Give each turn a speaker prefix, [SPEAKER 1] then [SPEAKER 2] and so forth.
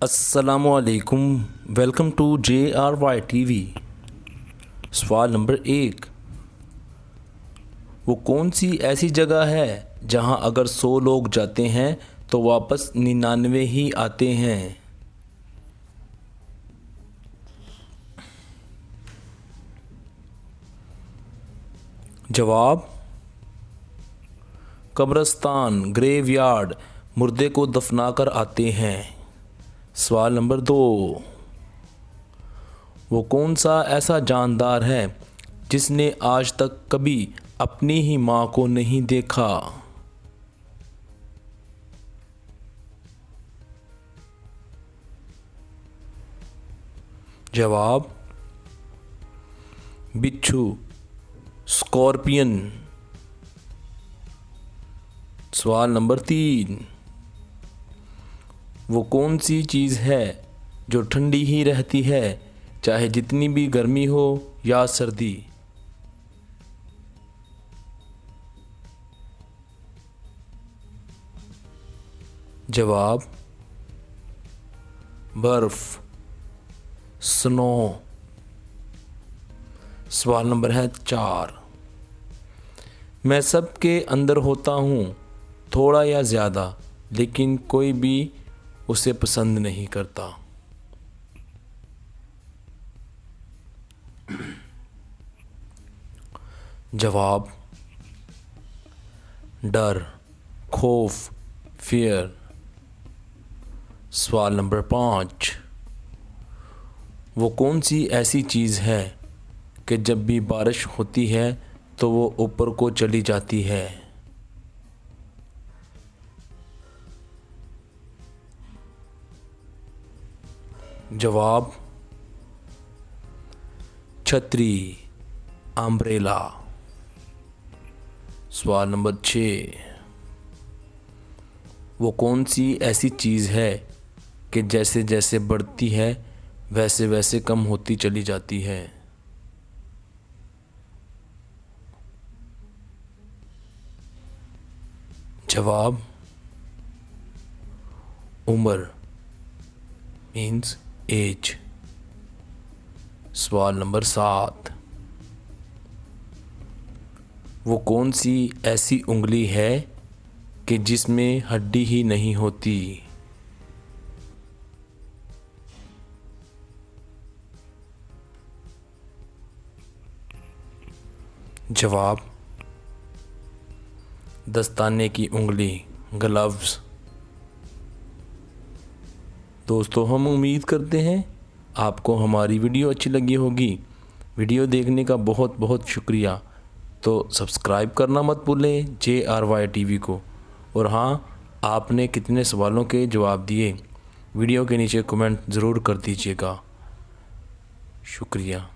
[SPEAKER 1] अस्सलामुअलैकुम। Welcome to JRY TV। सवाल नंबर 1, वो कौन सी ऐसी जगह है जहां अगर 100 लोग जाते हैं तो वापस 99 ही आते हैं? जवाब, कब्रिस्तान, ग्रेवयार्ड, मुर्दे को दफनाकर आते हैं। सवाल नंबर 2, वो कौन सा ऐसा जानदार है जिसने आज तक कभी अपनी ही माँ को नहीं देखा? जवाब, बिच्छू, स्कॉर्पियन। सवाल नंबर 3, वो कौन सी चीज़ है जो ठंडी ही रहती है चाहे जितनी भी गर्मी हो या सर्दी? जवाब, बर्फ, स्नो। सवाल नंबर है 4, मैं सबके अंदर होता हूँ थोड़ा या ज़्यादा, लेकिन कोई भी उसे पसंद नहीं करता। जवाब, डर, खौफ, फियर। सवाल नंबर 5, वो कौन सी ऐसी चीज़ है कि जब भी बारिश होती है तो वो ऊपर को चली जाती है? जवाब, छतरी, अम्ब्रेला। सवाल नंबर 6, वो कौन सी ऐसी चीज़ है कि जैसे जैसे बढ़ती है वैसे वैसे कम होती चली जाती है? जवाब, उम्र, मीन्स एज। सवाल नंबर 7, वो कौन सी ऐसी उंगली है कि जिसमें हड्डी ही नहीं होती? जवाब, दस्ताने की उंगली, ग्लव्स। दोस्तों, हम उम्मीद करते हैं आपको हमारी वीडियो अच्छी लगी होगी। वीडियो देखने का बहुत बहुत शुक्रिया। तो सब्सक्राइब करना मत भूलें JRY TV को। और हाँ, आपने कितने सवालों के जवाब दिए वीडियो के नीचे कमेंट ज़रूर कर दीजिएगा। शुक्रिया।